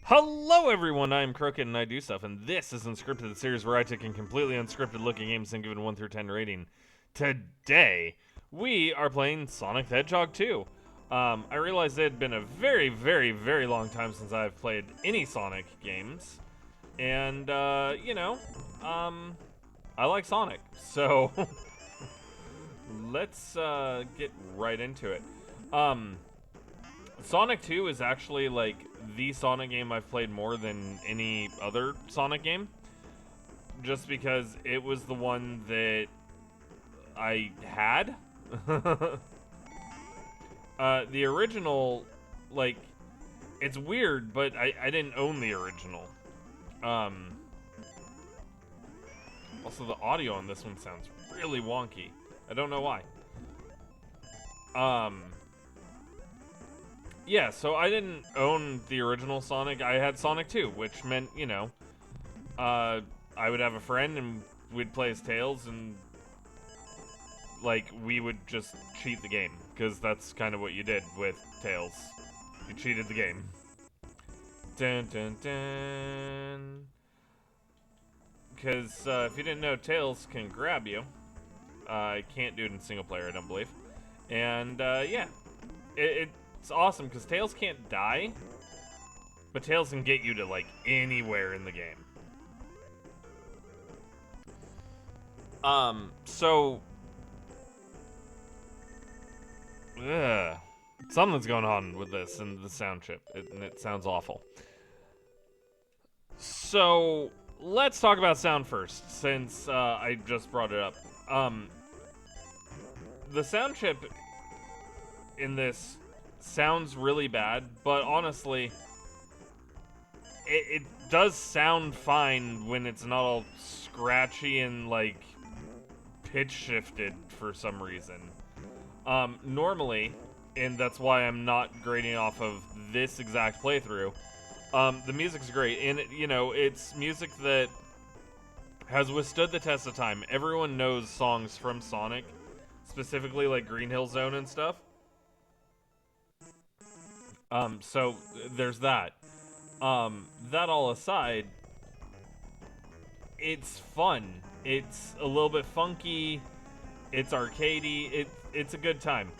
Hello everyone, I'm Krooked and I do stuff, and this is Unscripted, the series where I take in completely unscripted looking games and give it a 1 through 10 rating. Today, we are playing Sonic the Hedgehog 2. I realized it had been a very long time since I've played any Sonic games, and, I like Sonic, so let's get right into it. Sonic 2 is actually like the Sonic game I've played more than any other Sonic game, just because it was the one that I had. The original, like, it's weird, but I didn't own the original. Also, the audio on this one sounds really wonky. I don't know why. Yeah, so I didn't own the original Sonic. I had Sonic 2, which meant, I would have a friend and we'd play as Tails, and, like, we would just cheat the game, because that's kind of what you did with Tails. You cheated the game. Dun dun dun. Because if you didn't know, Tails can grab you. Can't do it in single player, I don't believe. And, yeah. It's awesome because Tails can't die, but Tails can get you to like anywhere in the game. So something's going on with this and the sound chip, and it sounds awful. So let's talk about sound first, since I just brought it up. The sound chip in this sounds really bad, but honestly, it does sound fine when it's not all scratchy and like pitch shifted for some reason. Normally, and that's why I'm not grading off of this exact playthrough, the music's great, and it's music that has withstood the test of time. Everyone knows songs from Sonic, specifically like Green Hill Zone and stuff. So there's that. That all aside, it's fun. It's a little bit funky. It's arcadey. It's a good time.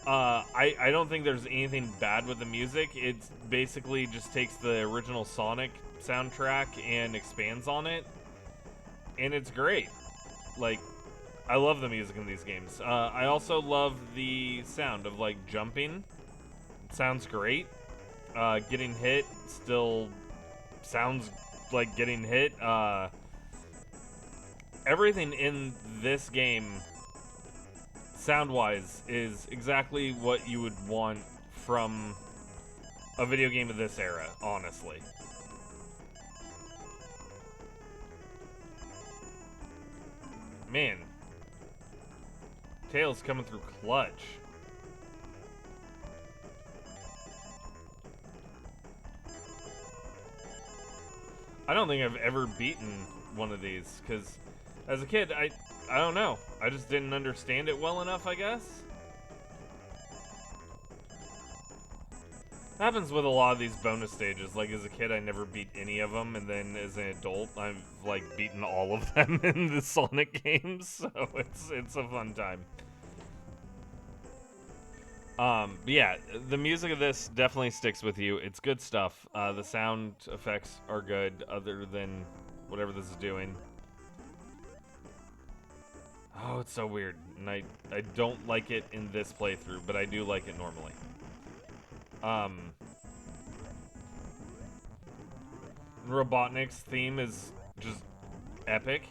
I don't think there's anything bad with the music. It basically just takes the original Sonic soundtrack and expands on it, and it's great. Like, I love the music in these games. I also love the sound of like jumping. Sounds great. Getting hit still sounds like getting hit. Everything in this game, sound-wise, is exactly what you would want from a video game of this era, honestly. Man. Tails coming through clutch. I don't think I've ever beaten one of these, because as a kid, I don't know. I just didn't understand it well enough, I guess. Happens with a lot of these bonus stages. Like, as a kid, I never beat any of them, and then as an adult, I've, like, beaten all of them in the Sonic games, so it's a fun time. But yeah, the music of this definitely sticks with you. It's good stuff. The sound effects are good, other than whatever this is doing. Oh, it's so weird, and I don't like it in this playthrough, but I do like it normally. Robotnik's theme is just epic.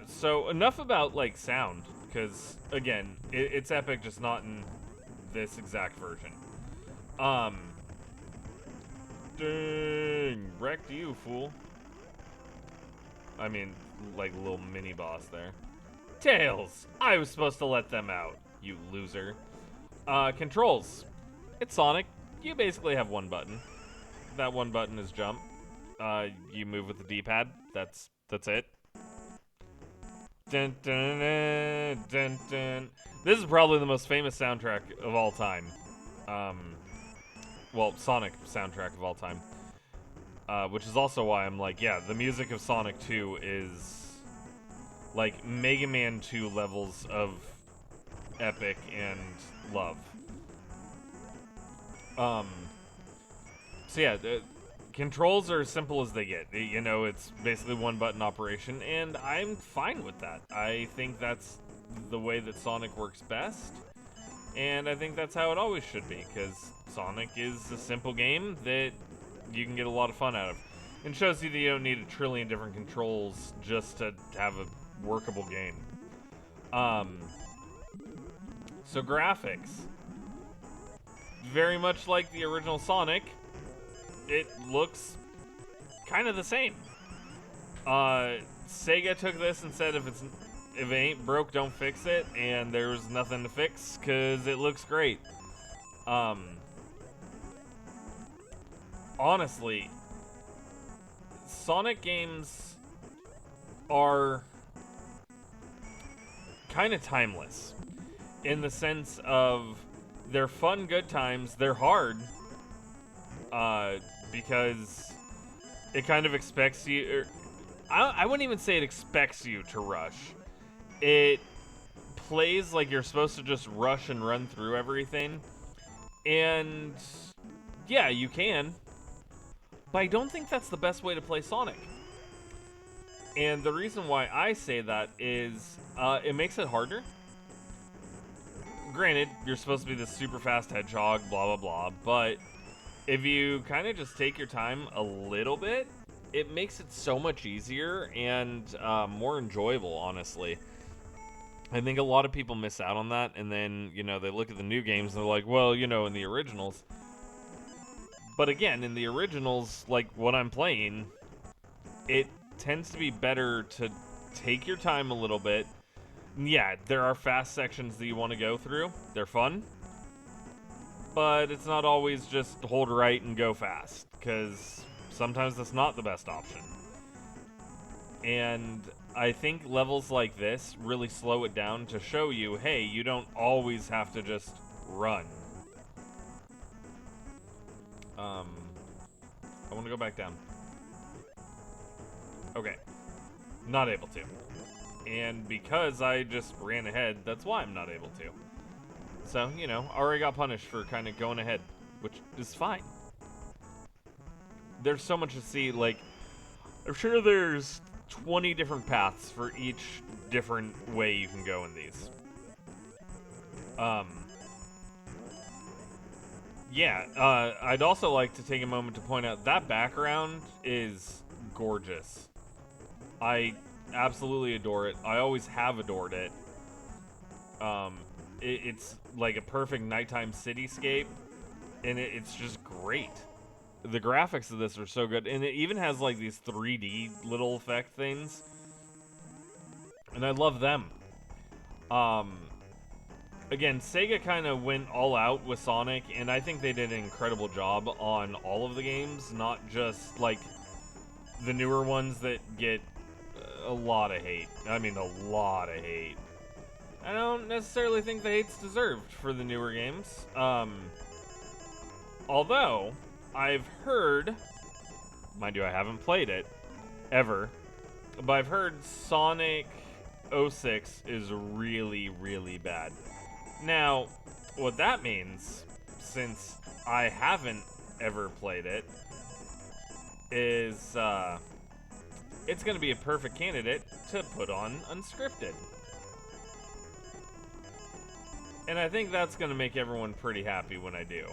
So enough about like sound. Because, again, it's epic, just not in this exact version. Dang, wrecked you, fool. I mean, like, little mini-boss there. Tails! I was supposed to let them out, you loser. Controls. It's Sonic. You basically have one button. That one button is jump. You move with the D-pad. That's it. Dun, dun, dun, dun, dun. This is probably the most famous soundtrack of all time. well, Sonic soundtrack of all time. Which is also why I'm like, yeah, the music of Sonic 2 is like Mega Man 2 levels of epic and love. So yeah, the controls are as simple as they get. You know, it's basically one button operation, and I'm fine with that. I think that's the way that Sonic works best, and I think that's how it always should be, because Sonic is a simple game that you can get a lot of fun out of. And shows you that you don't need a trillion different controls just to have a workable game. So graphics. Very much like the original Sonic, it looks kind of the same. Sega took this and said if it ain't broke, don't fix it, and there's nothing to fix because it looks great. Honestly, Sonic games are kind of timeless in the sense of they're fun, good times. They're hard because it kind of expects you. I wouldn't even say it expects you to rush. It plays like you're supposed to just rush and run through everything. And yeah, you can. But I don't think that's the best way to play Sonic. And the reason why I say that is it makes it harder. Granted, you're supposed to be this super fast Hedgehog, blah, blah, blah. But if you kind of just take your time a little bit, it makes it so much easier and more enjoyable, honestly. I think a lot of people miss out on that, and then, you know, they look at the new games and they're like, well, you know, in the originals. But again, in the originals, like what I'm playing, it tends to be better to take your time a little bit. Yeah, there are fast sections that you want to go through. They're fun. But it's not always just hold right and go fast, because sometimes that's not the best option. And I think levels like this really slow it down to show you, hey, you don't always have to just run. I want to go back down. Okay. Not able to. And because I just ran ahead, that's why I'm not able to. So, you know, already got punished for kind of going ahead, which is fine. There's so much to see, like, I'm sure there's 20 different paths for each different way you can go in these. Yeah, I'd also like to take a moment to point out that background is gorgeous. I absolutely adore it. I always have adored it. It's like a perfect nighttime cityscape, and it's just great. The graphics of this are so good, and it even has like these 3D little effect things, and I love them. Again, Sega kind of went all out with Sonic, and I think they did an incredible job on all of the games, not just like the newer ones that get a lot of hate. I mean, a lot of hate. I don't necessarily think the hate's deserved for the newer games. Although, I've heard, mind you, I haven't played it, ever, but I've heard Sonic 06 is really, really bad. Now, what that means, since I haven't ever played it, is, it's going to be a perfect candidate to put on Unscripted. And I think that's going to make everyone pretty happy when I do.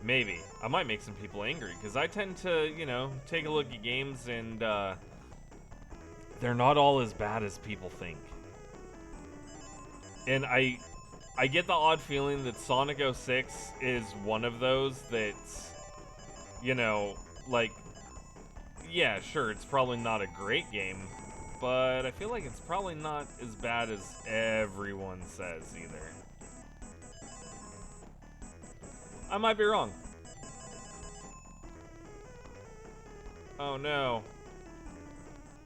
Maybe. I might make some people angry, because I tend to, you know, take a look at games and, they're not all as bad as people think. And I get the odd feeling that Sonic 06 is one of those that's, you know, like, yeah, sure, it's probably not a great game, but I feel like it's probably not as bad as everyone says either. I might be wrong. Oh no.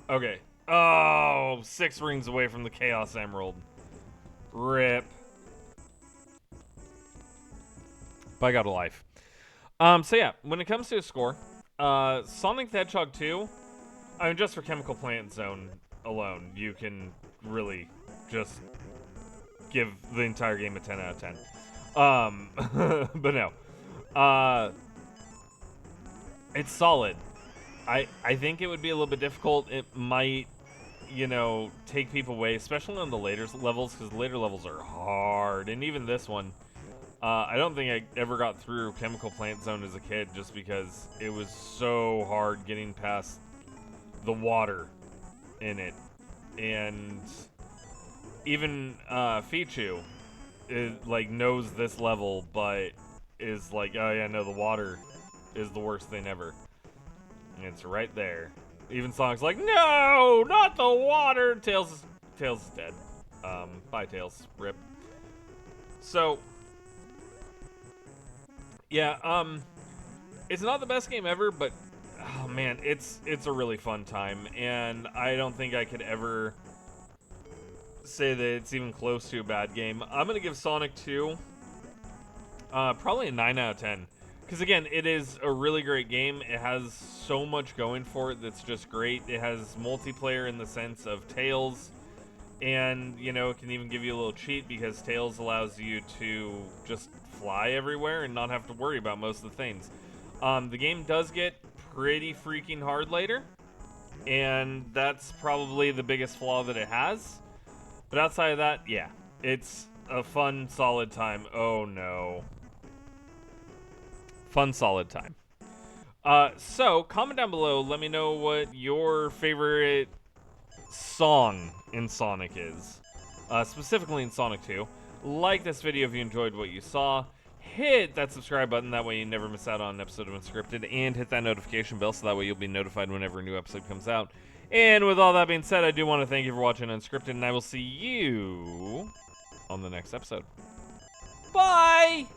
Okay. Oh, 6 rings away from the Chaos Emerald. RIP. But I got a life. So yeah, when it comes to a score, Sonic the Hedgehog 2, I mean, just for Chemical Plant Zone alone, you can really just give the entire game a 10 out of 10. But no. It's solid. I think it would be a little bit difficult. It might, take people away, especially on the later levels, because the later levels are hard. And even this one, I don't think I ever got through Chemical Plant Zone as a kid just because it was so hard getting past the water in it. And even Fichu knows this level, but is like, oh yeah, no, the water is the worst thing ever. And it's right there. Even Sonic's like, no, not the water. Tails is dead. Bye, Tails. Rip. So, yeah, it's not the best game ever, but oh man, it's a really fun time, and I don't think I could ever say that it's even close to a bad game. I'm gonna give Sonic 2 probably a 9 out of 10. Because again, it is a really great game. It has so much going for it that's just great. It has multiplayer in the sense of Tails, and it can even give you a little cheat because Tails allows you to just fly everywhere and not have to worry about most of the things. The game does get pretty freaking hard later, and that's probably the biggest flaw that it has. But outside of that, yeah, it's a fun, solid time. Oh no. Fun, solid time. So, comment down below. Let me know what your favorite song in Sonic is. Specifically in Sonic 2. Like this video if you enjoyed what you saw. Hit that subscribe button. That way you never miss out on an episode of Unscripted. And hit that notification bell so that way you'll be notified whenever a new episode comes out. And with all that being said, I do want to thank you for watching Unscripted. And I will see you on the next episode. Bye!